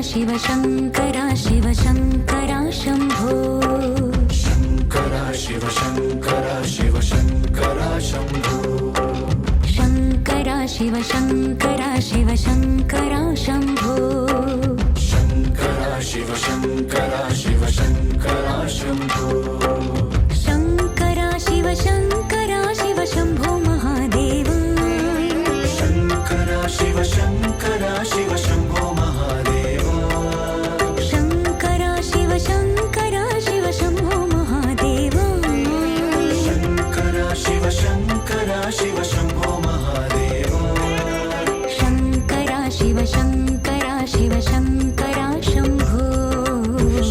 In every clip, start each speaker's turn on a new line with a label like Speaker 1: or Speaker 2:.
Speaker 1: शिव शंकरा शिव शंकरा शंभो
Speaker 2: शंकरा शिव शंकरा शिव शंकरा शंभो
Speaker 1: शंकरा शिव शंकरा शिव शंकरा शंभो
Speaker 2: शंकरा शिव शंकरा शिव शंकरा शंभो
Speaker 1: शंकरा शिव शंकरा शिव शंभो महादेव
Speaker 2: शंकरा शिव शंकरा शिव शंभो महादेव
Speaker 1: शंकरा शिव शंकरा शिव शंभो महादेव
Speaker 2: शंकरा शिव शंकरा शिव शंभो महादेव
Speaker 1: शंकरा शिव शंकरा शिव शंकरा शंभो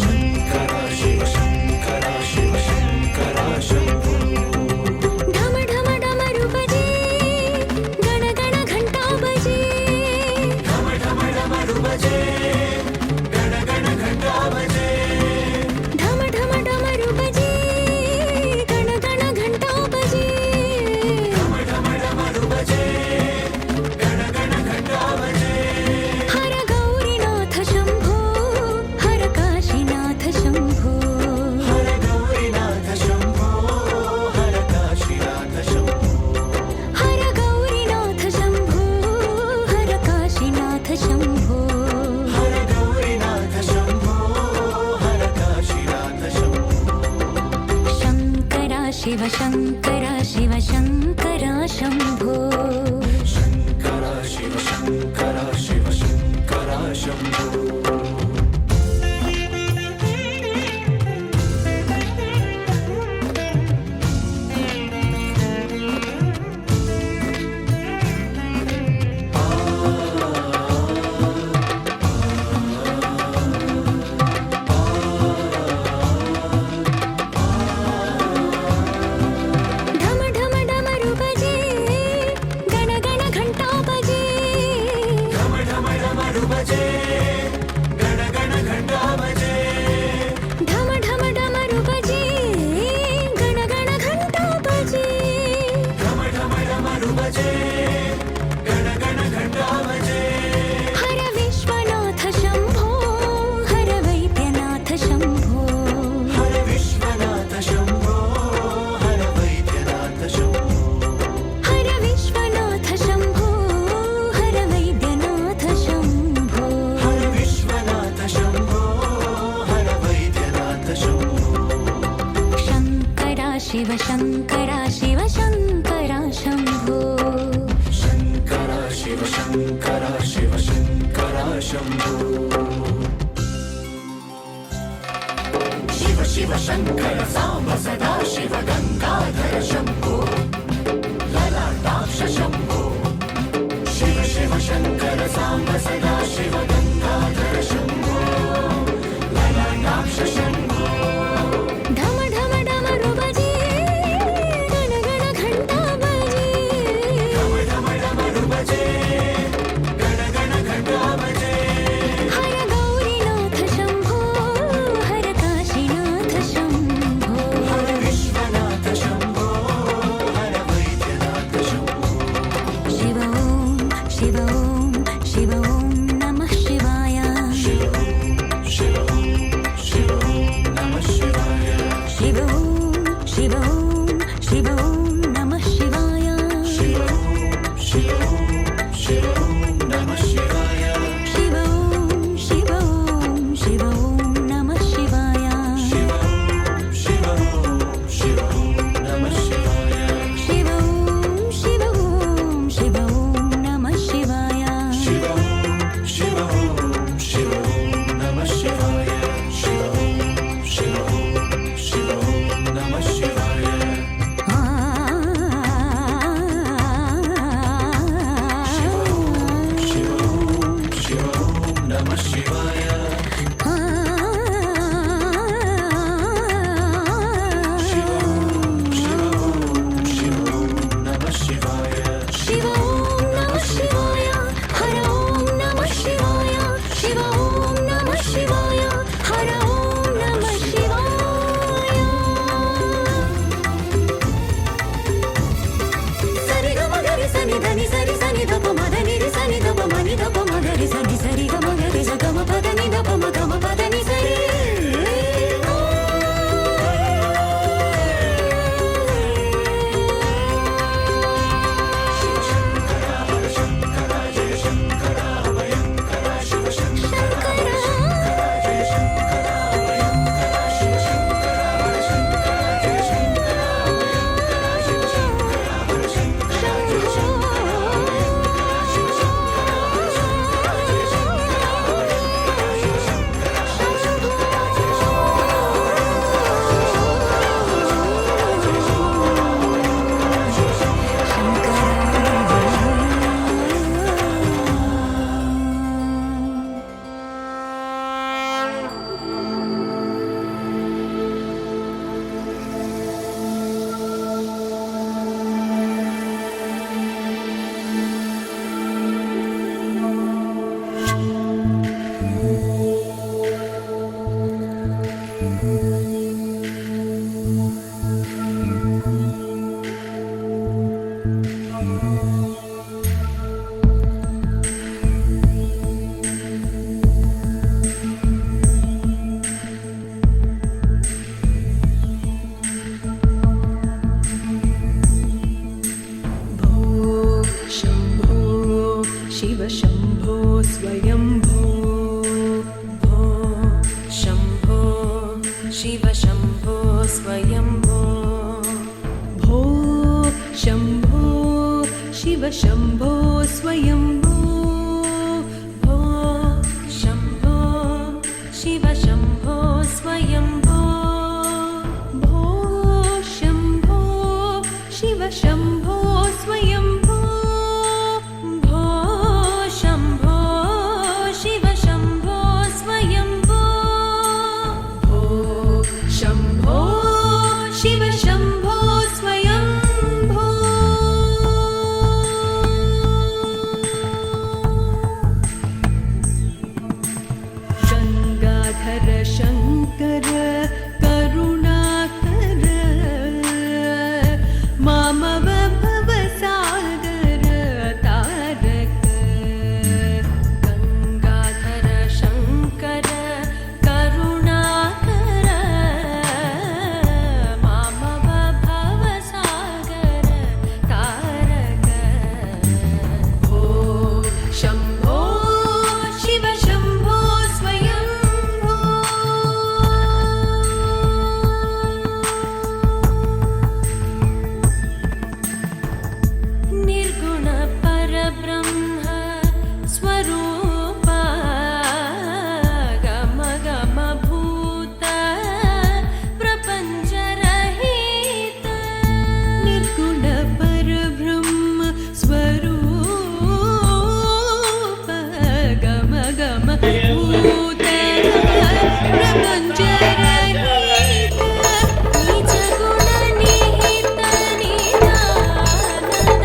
Speaker 2: शंकरा शिव शंकरा शिव शंकरा शंभो
Speaker 1: ढम ढम डमरू बजे गण गण घंटा बजे
Speaker 2: ढम ढम डमरू बजे गण गण घंटा बजे
Speaker 1: ढम ढम डमरू बजे गण गण घंटा बजे
Speaker 2: ढम ढम डमरू बजे गण गण घंटा बजे
Speaker 1: हर गौरीनाथ शंभो हर काशीनाथ शंभो
Speaker 2: हर गौरीनाथ शंभो हर काशीनाथ शंभो
Speaker 1: हर गौरीनाथ शंभो हर काशीनाथ शंभो
Speaker 2: हर गौरीनाथ शंभो हर काशीनाथ शंभो
Speaker 1: शंकरा शिव शंकरा शिव शंकरा शंभो
Speaker 2: शंकरा शिव शंकरा शिव शंकरा शंभो
Speaker 1: ढम ढम डमरू बजे गण गण घंटा बजे
Speaker 2: ढम ढम डमरू बजे गण गण घंटा बजे
Speaker 1: ढम ढम डमरू बजे गण गण घंटा बजे
Speaker 2: ढम ढम डमरू बजे गण गण घंटा बजे
Speaker 1: हर विश्वनाथ शंभो हर वैद्यनाथ शंभो
Speaker 2: हर विश्वनाथ शंभो हर वैद्यनाथ शंभो
Speaker 1: हर विश्वनाथ शंभो हर वैद्यनाथ शंभो
Speaker 2: हर विश्वनाथ शंभो हर वैद्यनाथ शंभो
Speaker 1: शंकरा शिव शंकरा शिव शंकरा शंभो
Speaker 2: शंकरा शिव शंकरा शिव शंकरा शंभो शिव शिव शंकर सांब सदा शिव गंगाधर शंभो ललाटाक्ष शंभो शिव शिव शंकर सांब सदा शिव गंगाधर शंभो ललाटाक्ष शंभो
Speaker 1: ढम ढम डमरू बजे गण गण घंटा बजे
Speaker 2: ढम ढम डमरू बजे गण गण घंटा बजे
Speaker 1: हर गौरीनाथ शंभो हर काशीनाथ शंभो
Speaker 2: हर विश्वनाथ शंभो
Speaker 3: शिव शम्भो स्वयम्भो भो शम्भो शिव शम्भो स्वयम्भो भो शम्भो शिव शम्भो स्वयम्भो भो शम्भो शिव शम्भो स्वयम्भो भो शम्भो शिव शम्भो स्वयम्भो भो शम्भो शिव शम्भो स्वयम्भो भो शम्भो शिव शम्भो स्वयम्भो गङ्गाधर शङ्कर करुणाकर मामव भवसागर तारक गङ्गाधर शङ्कर करुणाकर मामव भवसागर तारक भो शम्भो शिव शम्भो स्वयम्भो निर्गुण परब्रह्म स्वरूप गम गम भूत प्रपञ्च रहित निर्गुण परब्रह्म स्वरूप गम गम भूत प्रपञ्च रहित निज गुण निहित निज गुण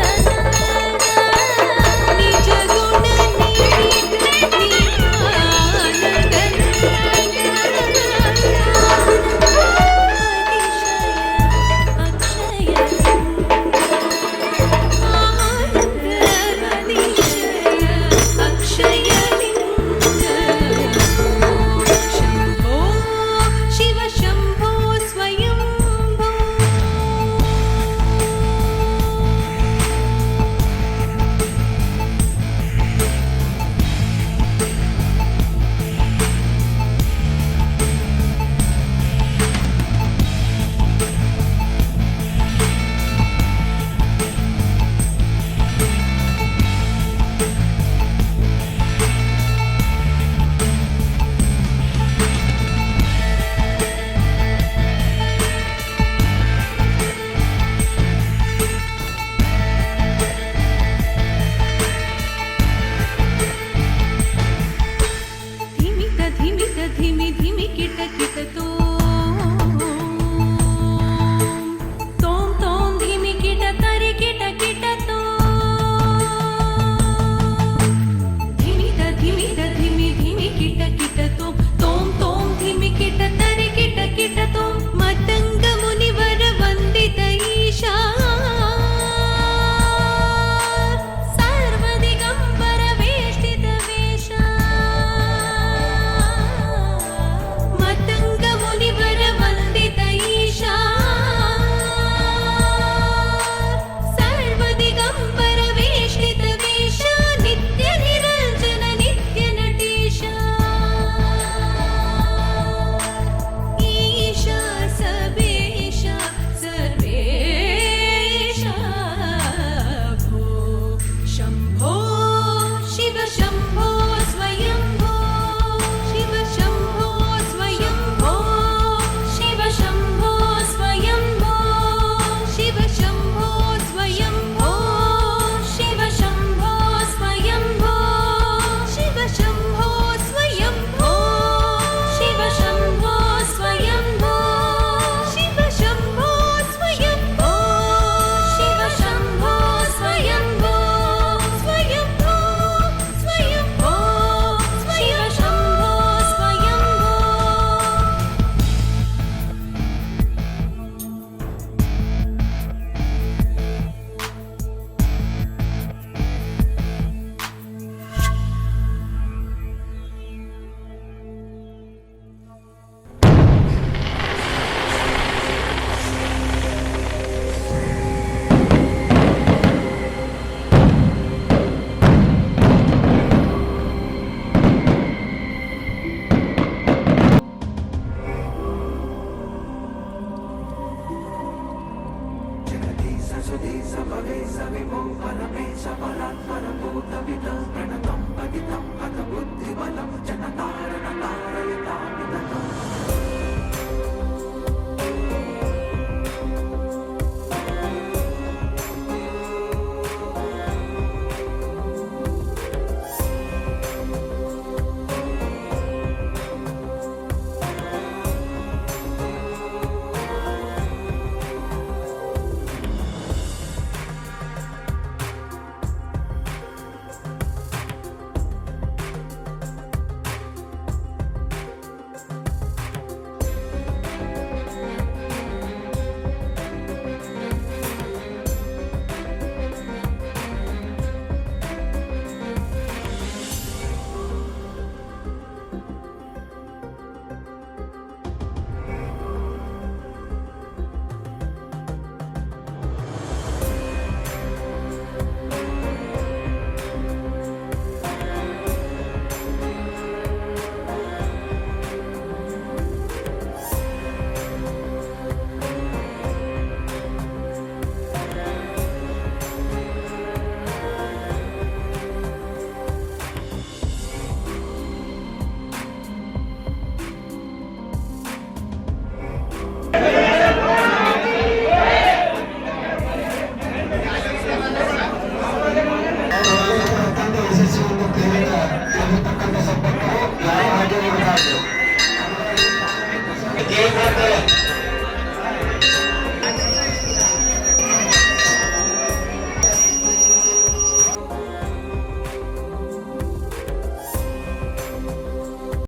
Speaker 3: शम्भो शिव शम्भो स्वयम्भो धिमित धिमित धिमि धिमि किट किट तोम तोम धिमि किट तरि किट किट धिमित धिमित धिमि धिमि किट किट तोम तोम धिमि किट तरि किट किट मतंग मुनिवर वंदित ईशा सर्वदिगंबर वेष्टित वेशा मतंग मुनिवर वंदित ईशा सर्वदिगंबर वेष्टित वेशा नित्य निरंजन नित्य नटेशा ईशा सबेशा सर्वेशा भो शम्भो शिव शम्भो स्वयम्भो शिव शम्भो स्वयम्भो शिव शम्भो स्वयम्भो शिव शम्भो स्वयम्भो शिव शम्भो स्वयम्भो शिव शम्भो स्वयम्भो शिव शम्भो स्वयम्भो शिव शम्भो स्वयम्भो शिव शम्भो स्वयम्भो स्वयम्भो स्वयम्भो
Speaker 2: प्रकाशितं